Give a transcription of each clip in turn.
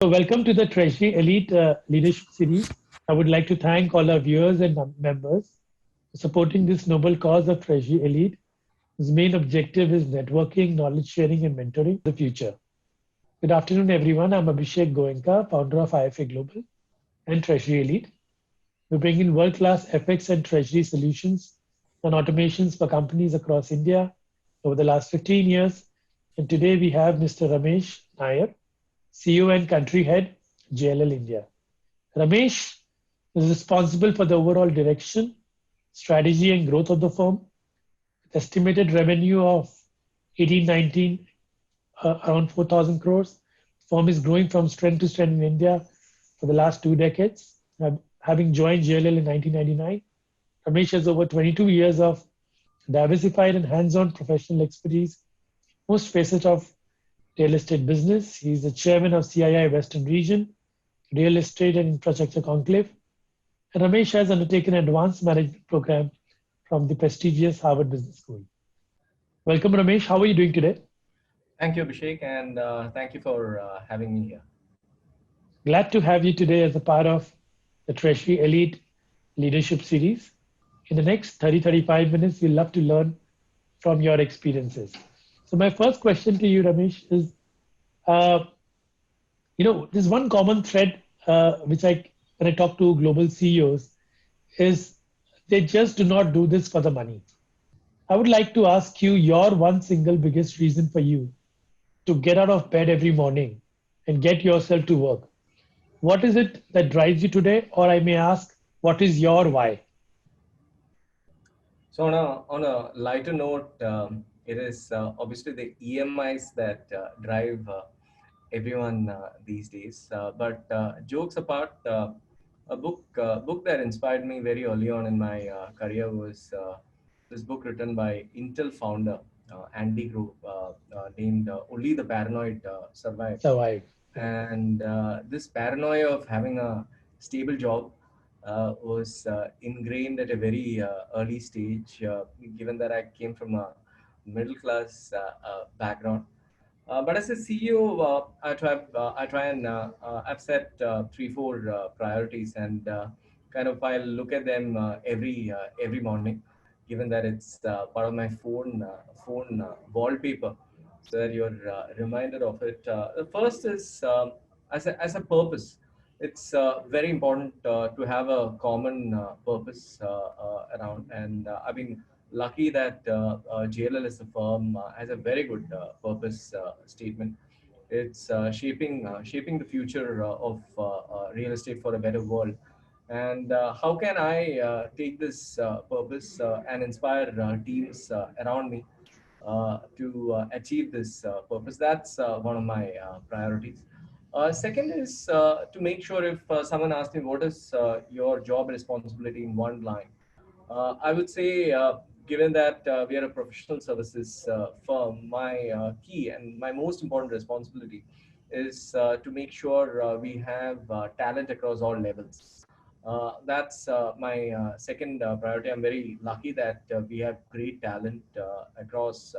So welcome to the Treasury Elite Leadership Series. I would like to thank all our viewers and members for supporting this noble cause of Treasury Elite, whose main objective is networking, knowledge sharing, and mentoring for the future. Good afternoon, everyone. I'm Abhishek Goenka, founder of IFA Global and Treasury Elite. We bring in world-class FX and Treasury solutions and automations for companies across India over the last 15 years. And today we have Mr. Ramesh Nair, CEO and Country Head, JLL India. Ramesh is responsible for the overall direction, strategy, and growth of the firm, with estimated revenue of 18, 19, around 4,000 crores. The firm is growing from strength to strength in India for the last 2 decades. Having joined JLL in 1999, Ramesh has over 22 years of diversified and hands-on professional expertise, most facets of real estate business. He's the chairman of CII Western Region, Real Estate and Infrastructure Conclave. And Ramesh has undertaken an advanced management program from the prestigious Harvard Business School. Welcome, Ramesh. How are you doing today? Thank you, Abhishek, and thank you for having me here. Glad to have you today as a part of the Treasury Elite Leadership Series. In the next 30-35 minutes, we'd love to learn from your experiences. So my first question to you, Ramesh, is, there's one common thread when I talk to global CEOs, is they just do not do this for the money. I would like to ask you your one single biggest reason for you to get out of bed every morning and get yourself to work. What is it that drives you today? Or I may ask, what is your why? So on a lighter note, it is obviously the EMIs that drive everyone these days. But jokes apart, a book that inspired me very early on in my career was this book written by Intel founder Andy Grove, named "Only the Paranoid Survive." Survive. Yeah. And this paranoia of having a stable job was ingrained at a very early stage, given that I came from a middle class background. But as a CEO, I try and I've set three, four priorities, and kind of I'll look at them every morning, given that it's part of my phone wallpaper, so that you're reminded of it. The first is as a purpose. It's very important to have a common purpose around, and I've been lucky that JLL as a firm has a very good purpose statement. It's shaping the future of real estate for a better world. And how can I take this purpose and inspire teams around me to achieve this purpose? That's one of my priorities. Second is to make sure, if someone asks me what is your job responsibility in one line, I would say, given that we are a professional services firm, my key and my most important responsibility is to make sure we have talent across all levels. That's my second priority. I'm very lucky that we have great talent across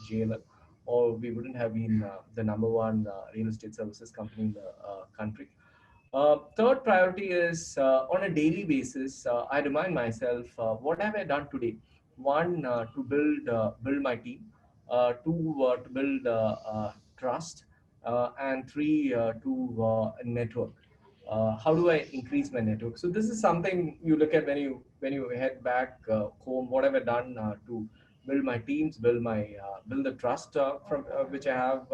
JLL, or we wouldn't have been the number one real estate services company in the country. Third priority is on a daily basis, I remind myself, what have I done today? One, to build my team. Two, to build trust. And three, to network. How do I increase my network? So this is something you look at when you head back home. What have I done to build my teams, build the trust from which I have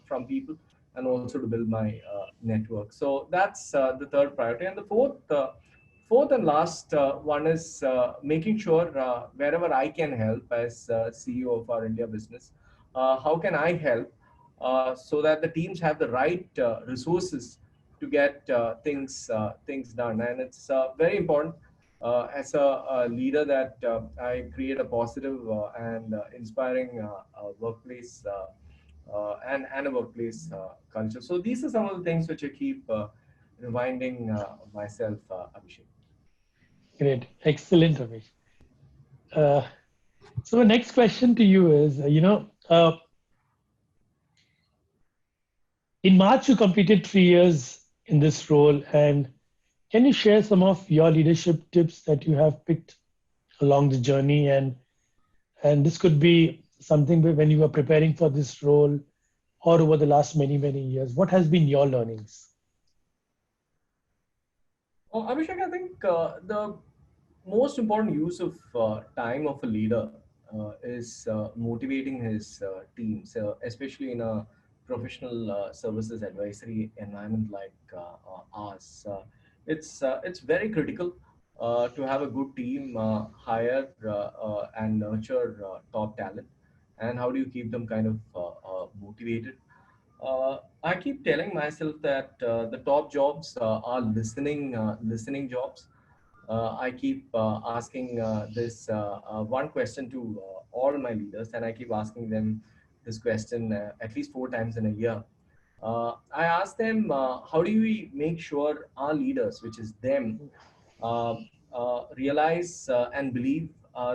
from people, and also to build my network. So that's the third priority. And the fourth and last one is making sure wherever I can help as CEO of our India business, how can I help so that the teams have the right resources to get things done. And it's very important as a leader that I create a positive and inspiring workplace and a workplace culture. So these are some of the things which I keep reminding myself, Abhishek. Great. Excellent, Ramesh. Uh, so the next question to you is, In March, you completed 3 years in this role. And can you share some of your leadership tips that you have picked along the journey? And this could be something when you were preparing for this role or over the last many years. What has been your learnings? Abhishek, I think the most important use of time of a leader is motivating his team, so especially in a professional services advisory environment like ours. It's very critical to have a good team, hire and nurture top talent, and how do you keep them kind of motivated? I keep telling myself that the top jobs are listening jobs. I keep asking this one question to all my leaders, and I keep asking them this question at least 4 times in a year. I ask them, how do we make sure our leaders, which is them, uh, realize and believe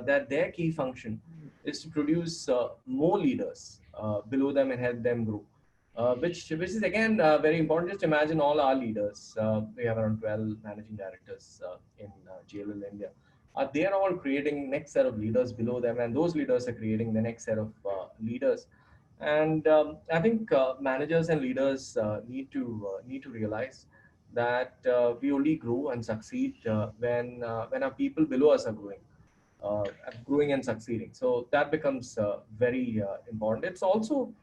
that their key function is to produce more leaders below them and help them grow. Which is again very important. Just imagine all our leaders. We have around 12 managing directors in JLL India. They are all creating next set of leaders below them, and those leaders are creating the next set of leaders. And I think managers and leaders need to realize that we only grow and succeed when our people below us are growing and succeeding. So that becomes very important. It's also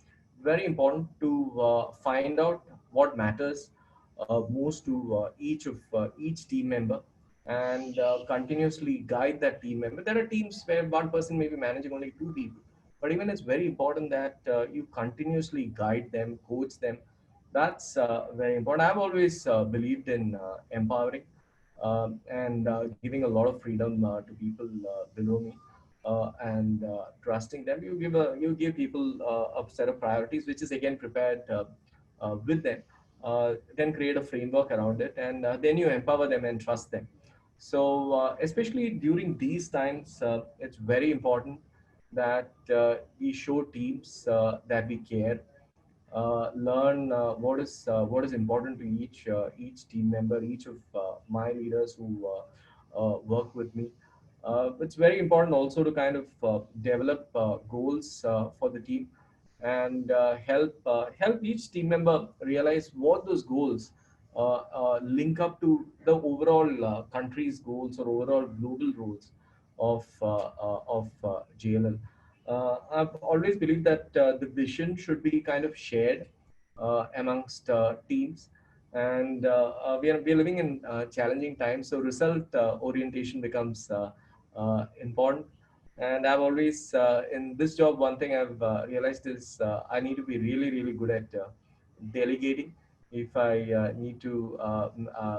very important to find out what matters most to each team member, and continuously guide that team member. There are teams where one person may be managing only two people, but even it's very important that you continuously guide them, coach them. That's very important. I've always believed in empowering and giving a lot of freedom to people below me, and trusting them. You give people a set of priorities, which is again prepared with them. Then create a framework around it, and then you empower them and trust them. So especially during these times, it's very important that we show teams that we care, learn what is important to each team member, each of my leaders who work with me. It's very important also to kind of develop goals for the team, and help each team member realize what those goals link up to the overall country's goals or overall global goals of JLL. I've always believed that the vision should be kind of shared amongst teams, and we are living in challenging times, so result orientation becomes important. And I've always in this job, one thing I've realized is I need to be really good at delegating. If I need to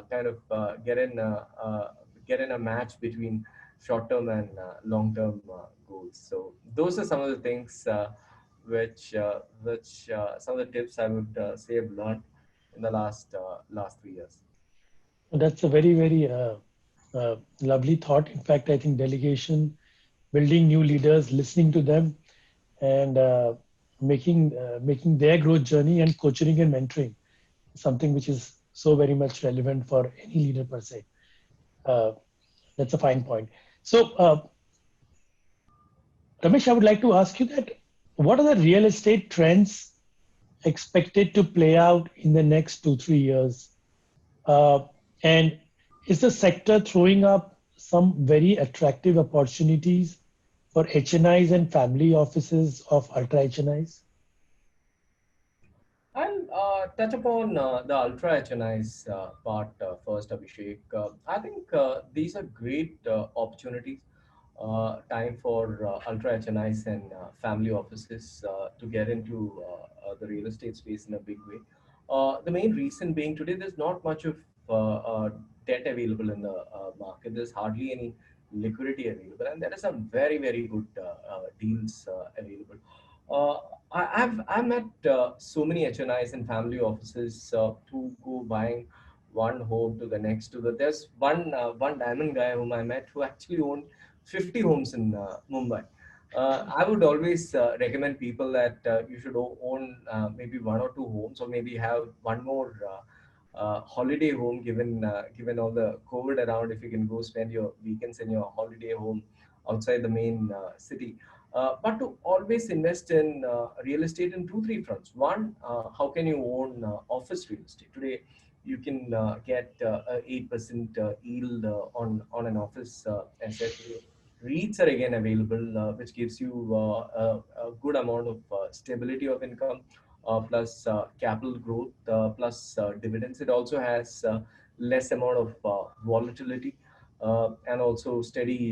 kind of get in a match between short term and long term goals. So those are some of the things which some of the tips I would say I've learned in the last 3 years. That's a very lovely thought. In fact, I think delegation, building new leaders, listening to them, and making their growth journey and coaching and mentoring is something which is so very much relevant for any leader per se. Uh, that's a fine point. So, Ramesh, I would like to ask you that what are the real estate trends expected to play out in the next 2, 3 years? Uh, and is the sector throwing up some very attractive opportunities for HNIs and family offices of ultra HNIs? I'll touch upon the ultra HNIs part first, Abhishek. I think these are great opportunities, time for ultra HNIs and family offices to get into the real estate space in a big way. The main reason being today there's not much of debt available in the market. There's hardly any liquidity available, and there are some very good deals available. Uh, I've met so many HNIs and family offices who go buying one home to the next to the. There's one diamond guy whom I met who actually owned 50 homes in Mumbai. I would always recommend people that you should own maybe one or two homes, or maybe have one more holiday home. Given all the COVID around, if you can go spend your weekends in your holiday home outside the main city. But to always invest in real estate in two, three fronts. One, how can you own office real estate today? You can get a 8% yield on an office asset. REITs are again available, which gives you a good amount of stability of income, plus capital growth, plus dividends. It also has less amount of volatility, and also steady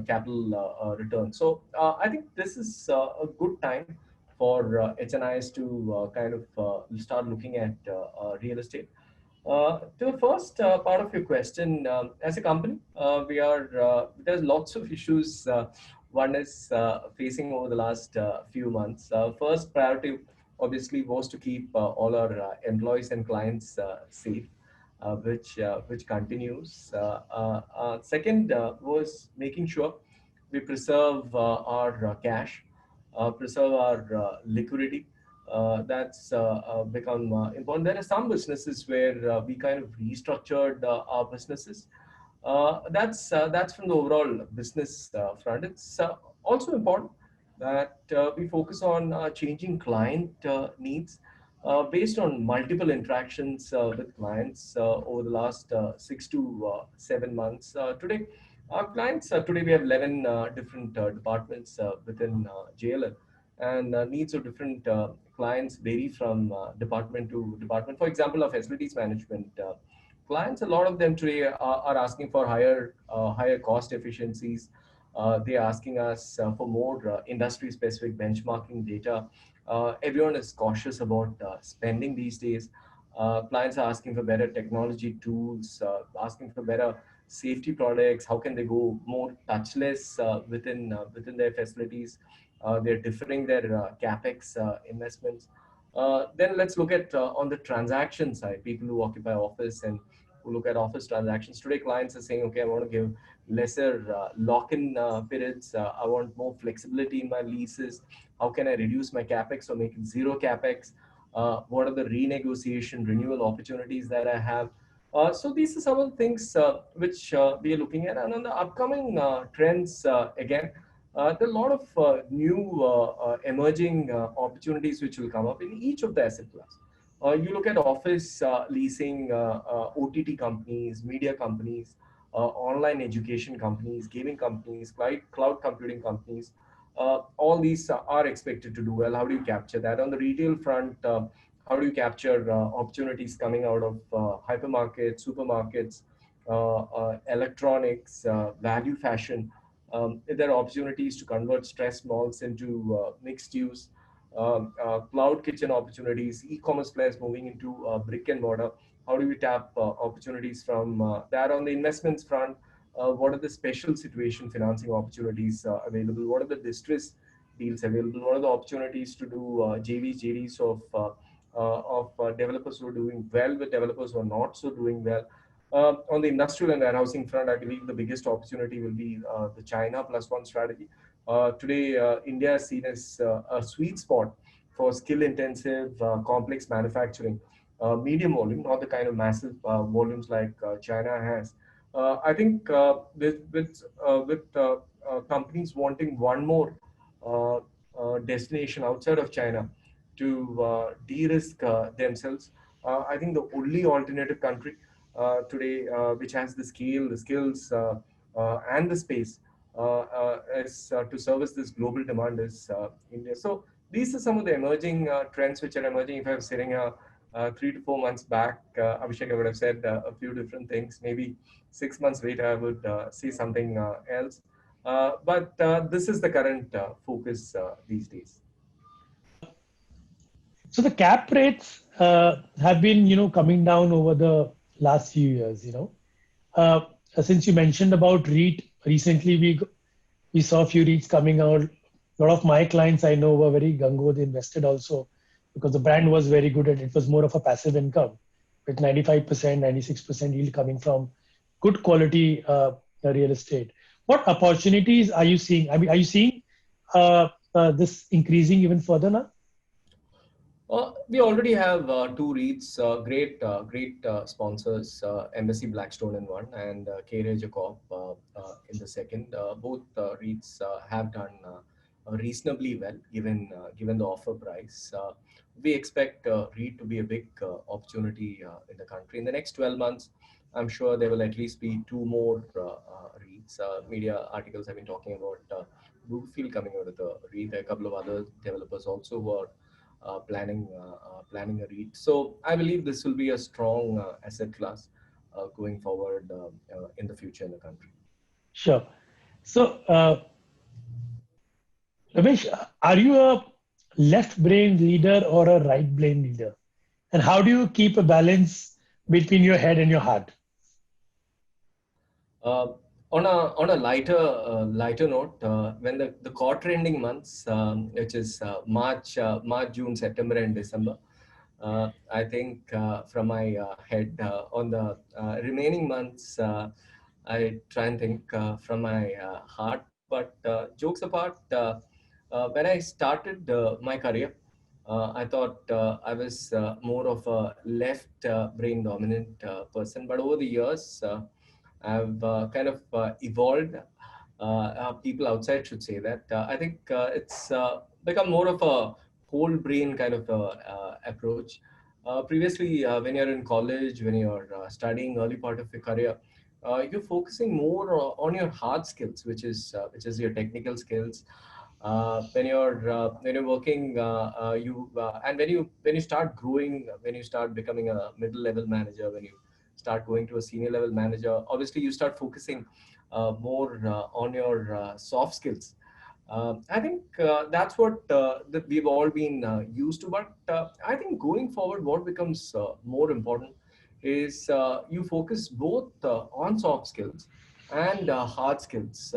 capital return. So I think this is a good time for HNIs to kind of start looking at real estate. To the first part of your question, as a company, we are there's lots of issues. One is facing over the last few months. First priority, obviously, was to keep all our employees and clients safe, which continues. Second was making sure we preserve our cash, preserve our liquidity. That's become important. There are some businesses where we kind of restructured our businesses. That's from the overall business front. It's also important that we focus on changing client needs based on multiple interactions with clients over the last 6 to 7 months. Today, our clients, today we have 11 different departments within JLL, and needs of different clients vary from department to department. For example, of facilities management clients, a lot of them today are asking for higher cost efficiencies. They are asking us for more industry specific benchmarking data. Everyone is cautious about spending these days. Clients are asking for better technology tools, asking for better safety products. How can they go more touchless within their facilities? They're deferring their capex investments. Then let's look at on the transaction side, people who occupy office and who look at office transactions. Today, clients are saying, okay, I want to give lesser lock-in periods. I want more flexibility in my leases. How can I reduce my capex or make it zero capex? What are the renegotiation renewal opportunities that I have? So these are some of the things which we are looking at. And on the upcoming trends, again, there are a lot of new emerging opportunities which will come up in each of the asset class. You look at office leasing, OTT companies, media companies, online education companies, gaming companies, cloud computing companies. All these are expected to do well. How do you capture that? On the retail front, how do you capture opportunities coming out of hypermarkets, supermarkets, electronics, value fashion? There are opportunities to convert stress malls into mixed use, cloud kitchen opportunities, e-commerce players moving into brick and mortar. How do we tap opportunities from that? On the investments front, what are the special situation financing opportunities available? What are the distress deals available? What are the opportunities to do JVs, JDs of developers who are doing well with developers who are not so doing well? On the industrial and warehousing front, I believe the biggest opportunity will be the China plus one strategy. Today, India is seen as a sweet spot for skill-intensive, complex manufacturing, medium volume, not the kind of massive volumes like China has. I think with companies wanting one more destination outside of China to de-risk themselves, I think the only alternative country today which has the scale, the skills, and the space is to service this global demand is India. So these are some of the emerging trends which are emerging. If I was sitting 3 to 4 months back, Abhishek, I would have said a few different things. Maybe 6 months later, I would see something else. But this is the current focus these days. So the cap rates have been, coming down over the last few years. Since you mentioned about REIT, recently we saw a few REITs coming out. A lot of my clients I know were very gung-ho. They invested also because the brand was very good and it was more of a passive income with 95%, 96% yield coming from good quality real estate. What opportunities are you seeing? I mean, are you seeing this increasing even further now? We already have two REITs, great sponsors, Embassy Blackstone in one and K. Jacob in the second. Both REITs have done reasonably well given the offer price. We expect REIT to be a big opportunity in the country. In the next 12 months, I'm sure there will at least be two more REITs. Media articles have been talking about Brookfield coming out of the REIT. There are a couple of other developers also who are planning a REIT. So I believe this will be a strong asset class going forward in the future in the country. Sure. So, Ramesh, are you a left brain leader or a right brain leader? And how do you keep a balance between your head and your heart? Uh, on a lighter note, when the quarter ending months, which is March, June, September, and December, I think from my head on the remaining months, I try and think from my heart. But jokes apart, when I started my career, I thought I was more of a left brain dominant person. But over the years, I've kind of evolved. People outside should say that. I think it's become more of a whole brain kind of approach. Previously, when you're in college, when you're studying early part of your career, you're focusing more on your hard skills, which is your technical skills. When you're working, you and when you start growing, when you start becoming a middle level manager, when you start going to a senior level manager, obviously you start focusing more on your soft skills. I think that's what that we've all been used to. But I think going forward, what becomes more important is you focus both on soft skills and hard skills.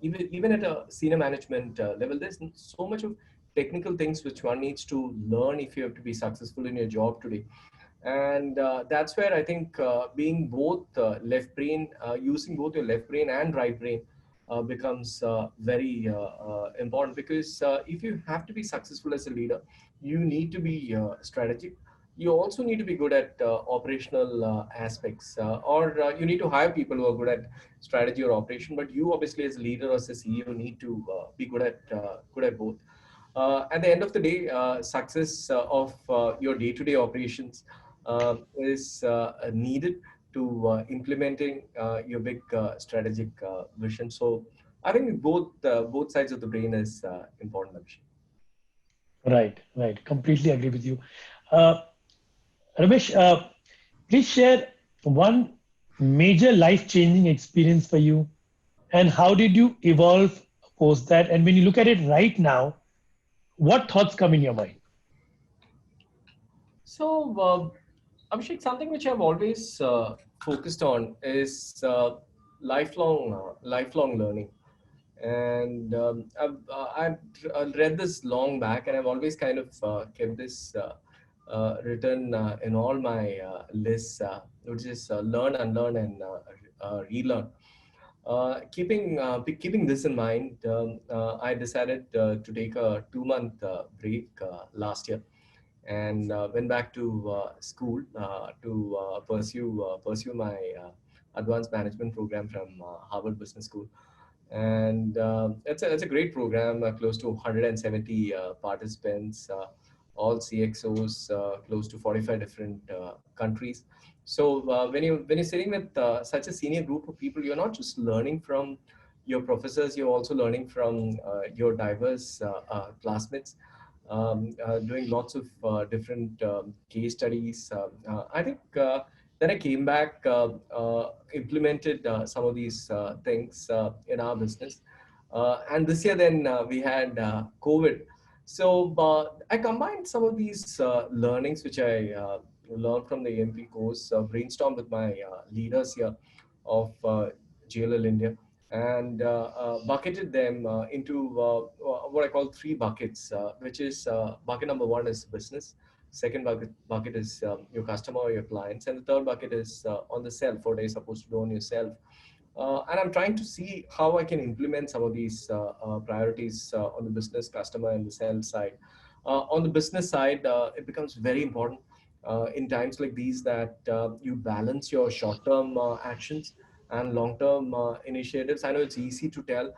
Even at a senior management level, there's so much of technical things which one needs to learn if you have to be successful in your job today. And that's where I think being both left brain, using both your left brain and right brain becomes very important, because if you have to be successful as a leader, you need to be strategic. You also need to be good at operational aspects, or you need to hire people who are good at strategy or operation. But you obviously, as a leader or as a CEO, need to be good at both. At the end of the day, success of your day-to-day operations is needed to implementing your big strategic vision. So I think both sides of the brain is important, Abhishek. Right, right. Completely agree with you. Uh, Ramesh, please share one major life-changing experience for you, and how did you evolve post that? And when you look at it right now, what thoughts come in your mind? So, Abhishek, something which I've always focused on is lifelong learning. And I've read this long back, and I've always kind of kept this written in all my lists, which is learn, unlearn, and relearn. Keeping this in mind, I decided to take a 2 month break last year, and went back to school to pursue my advanced management program from Harvard Business School. And it's a great program, close to 170 participants, all CXOs, close to 45 different countries. So when you're sitting with such a senior group of people, you're not just learning from your professors, you're also learning from your diverse classmates, doing lots of different case studies. I think then I came back, implemented some of these things in our business. And this year, then we had COVID. So I combined some of these learnings which I learned from the AMP course, brainstormed with my leaders here of JLL India, and bucketed them into what I call three buckets, which is bucket number one is business. Second bucket is your customer or your clients, and the third bucket is on the self. What are you supposed to do on yourself? And I'm trying to see how I can implement some of these priorities on the business, customer, and the sales side. On the business side, it becomes very important in times like these that you balance your short-term actions and long-term initiatives. I know it's easy to tell,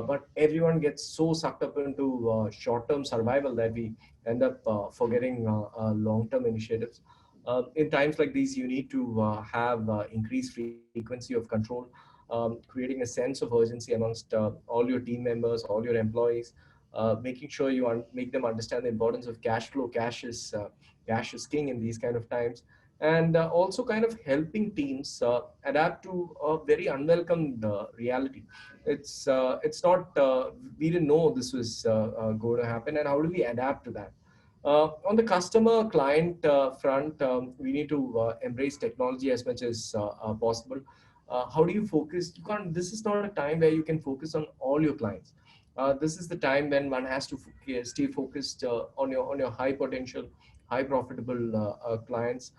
but everyone gets so sucked up into short-term survival that we end up forgetting long-term initiatives. In times like these, you need to have increased frequency of control, creating a sense of urgency amongst all your team members, all your employees, making sure you make them understand the importance of cash flow. Cash is king in these kind of times, and also kind of helping teams adapt to a very unwelcome reality. It's not we didn't know this was going to happen, and how do we adapt to that? On the customer client front, we need to embrace technology as much as possible. How do you focus? You can't. This is not a time where you can focus on all your clients. This is the time when one has to stay focused on your high potential, high profitable clients.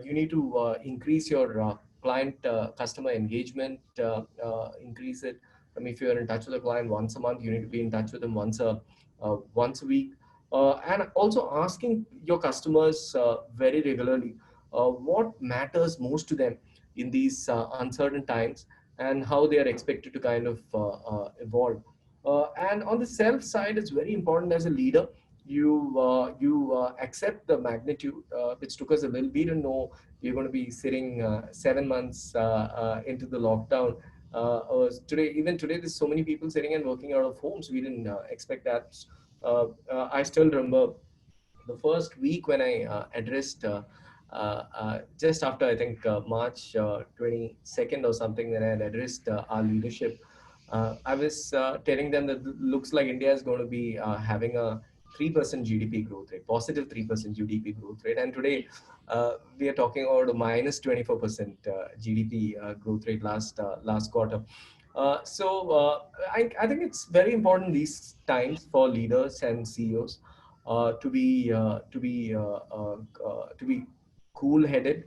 You need to increase your client customer engagement, increase it. I mean, if you're in touch with a client once a month, you need to be in touch with them once a week, and also asking your customers very regularly what matters most to them in these uncertain times, and how they are expected to kind of evolve. And on the self side, it's very important as a leader. You accept the magnitude, which took us a little. We didn't know we are going to be sitting 7 months into the lockdown. Even today, there's so many people sitting and working out of homes. We didn't expect that. I still remember the first week when I addressed, just after I think March 22nd or something, when I had addressed our leadership. I was telling them that looks like India is going to be having a 3% GDP growth rate, positive 3% GDP growth rate. And today we are talking about a minus 24% GDP growth rate last quarter. I think it's very important these times for leaders and CEOs to be cool-headed,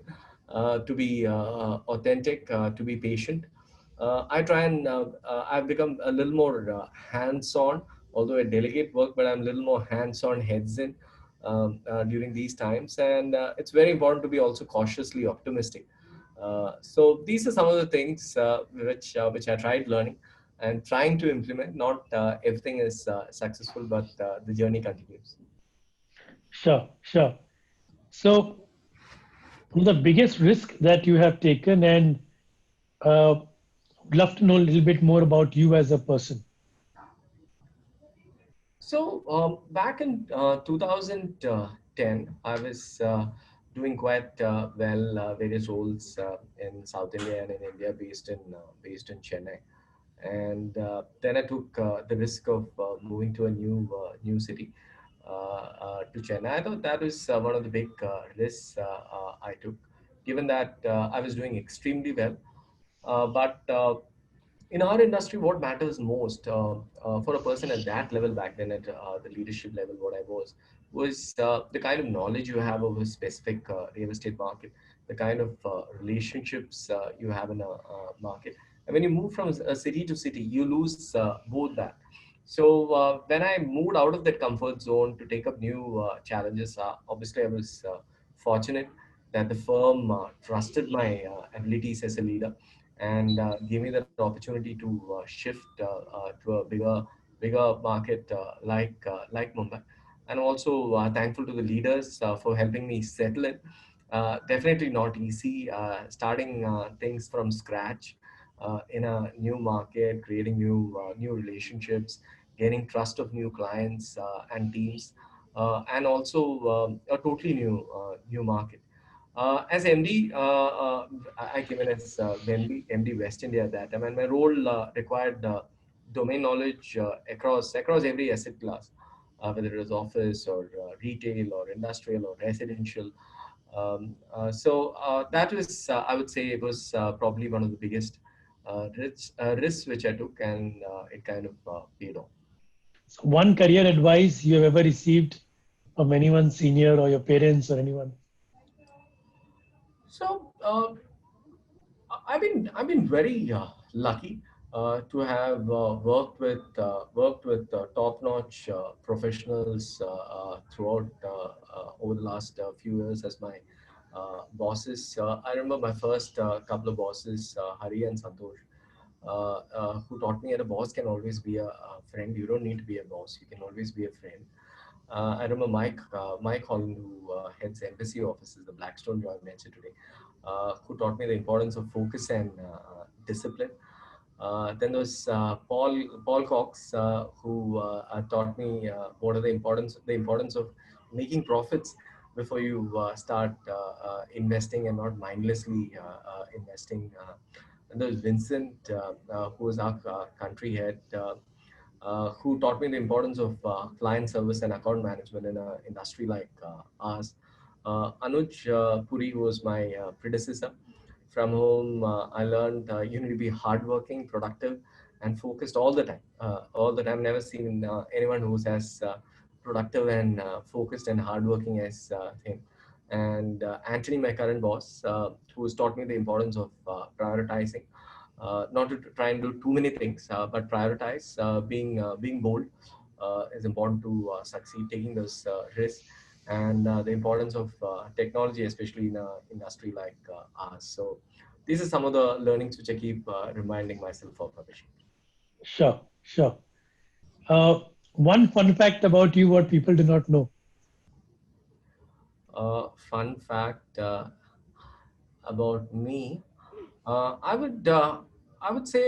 to be authentic, to be patient. I try and I've become a little more hands-on, although I delegate work, but I'm a little more hands-on, heads in during these times. And it's very important to be also cautiously optimistic. So these are some of the things which I tried learning and trying to implement. Not everything is successful, but the journey continues. Sure, sure. So, the biggest risk that you have taken, and would love to know a little bit more about you as a person. So back in 2010, I was doing quite well, various roles in South India and in India, based in Chennai. And then I took the risk of moving to a new city, to Chennai. I thought that was one of the big risks I took, given that I was doing extremely well. But in our industry, what matters most for a person at that level back then, at the leadership level, what I was the kind of knowledge you have of a specific real estate market, the kind of relationships you have in a market. And when you move from a city to city, you lose both that. So when I moved out of that comfort zone to take up new challenges, obviously I was fortunate that the firm trusted my abilities as a leader, and gave me that opportunity to shift to a bigger market like Mumbai. And also thankful to the leaders for helping me settle in. Definitely not easy starting things from scratch in a new market, creating new relationships, gaining trust of new clients and teams, and also a totally new market. As MD, I came in as MD West India at that time, and my role required domain knowledge across every asset class, whether it was office or retail or industrial or residential. That was, I would say, it was probably one of the biggest risks which I took, and it kind of paid off. So, one career advice you have ever received from anyone senior or your parents or anyone? So I've been very lucky to have worked with top-notch professionals throughout over the last few years as my bosses. I remember my first couple of bosses, Hari and Santosh, who taught me that a boss can always be a friend. You don't need to be a boss. You can always be a friend. I remember Mike Holland, who heads embassy offices, the Blackstone joint venture today, who taught me the importance of focus and discipline. Then there was Paul Cox, who taught me what are the importance of making profits before you start investing and not mindlessly investing. And there was Vincent, who was our country head. Who taught me the importance of client service and account management in an industry like ours. Anuj Puri, who was my predecessor, from whom I learned you need to be hardworking, productive, and focused all the time. All the time, never seen anyone who's as productive and focused and hardworking as him. And Anthony, my current boss, who's taught me the importance of prioritizing, not to try and do too many things, but prioritize. Being bold is important to succeed. Taking those risks and the importance of technology, especially in an industry like ours. So these are some of the learnings which I keep reminding myself of, Abhishek. Sure, sure. Uh, One fun fact about you, what people do not know. Fun fact about me, I would say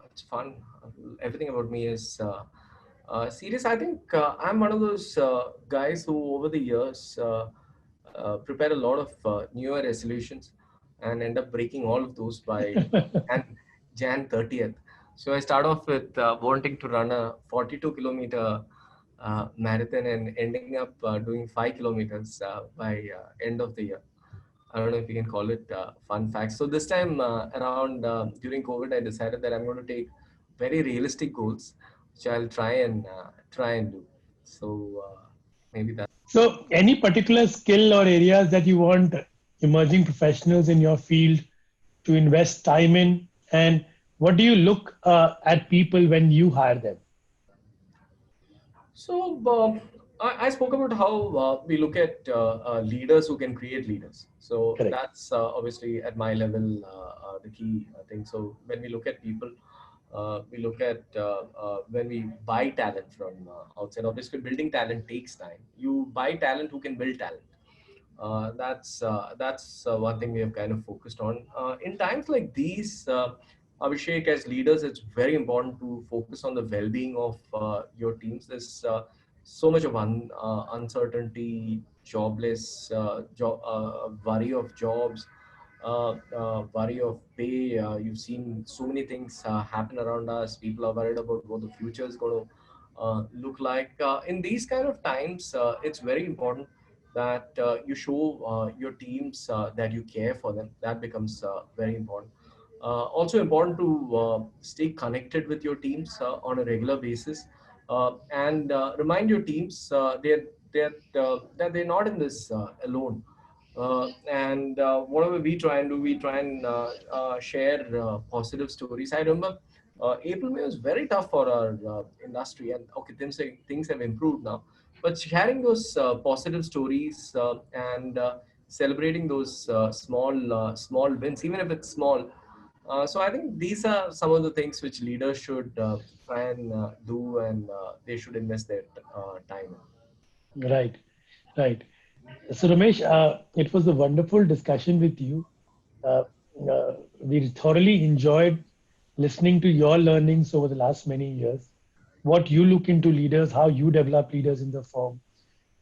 it's fun. Everything about me is serious. I think I'm one of those guys who, over the years, prepare a lot of New Year resolutions and end up breaking all of those by Jan 30th. So I start off with wanting to run a 42-kilometer marathon and ending up doing 5 kilometers by end of the year. I don't know if you can call it fun facts. So this time around during COVID, I decided that I'm going to take very realistic goals, which I'll try and do. So maybe that. So, any particular skill or areas that you want emerging professionals in your field to invest time in? And what do you look at people when you hire them? So I spoke about how we look at leaders who can create leaders. So Correct. that's obviously at my level the key thing. So when we look at people, we look at when we buy talent from outside. Obviously, building talent takes time. You buy talent who can build talent. That's one thing we have kind of focused on. In times like these, Abhishek, as leaders, it's very important to focus on the well-being of your teams. There's so much of uncertainty, worry of jobs, worry of pay. You've seen so many things happen around us. People are worried about what the future is going to look like. In these kind of times, it's very important that you show your teams that you care for them. That becomes very important. Also important to stay connected with your teams on a regular basis and remind your teams that they're not in this alone. And whatever we try and do, we try and share positive stories. I remember April May was very tough for our industry, and okay, things have improved now. But sharing those positive stories and celebrating those small wins, even if it's small. So I think these are some of the things which leaders should try and do, and they should invest their time in. Right, right. So, Ramesh, it was a wonderful discussion with you. Uh, we thoroughly enjoyed listening to your learnings over the last many years, what you look into leaders, how you develop leaders in the firm,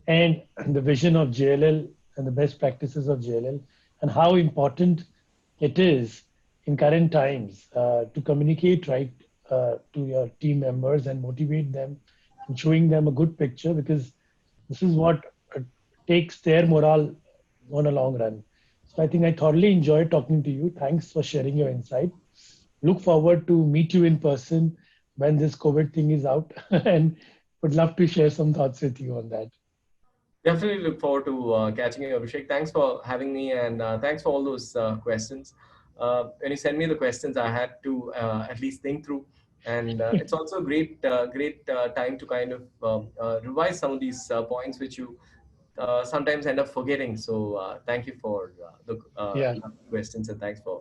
and the vision of JLL and the best practices of JLL, and how important it is in current times to communicate right to your team members and motivate them and showing them a good picture, because this is what takes their morale on a long run. So I think I thoroughly enjoyed talking to you. Thanks for sharing your insight. Look forward to meet you in person when this COVID thing is out, and would love to share some thoughts with you on that. Definitely look forward to catching you, Abhishek. Thanks for having me, and thanks for all those questions. when you send me the questions, I had to at least think through. And it's also a great time to kind of revise some of these points which you sometimes end up forgetting. So thank you for the Yeah. questions, and thanks for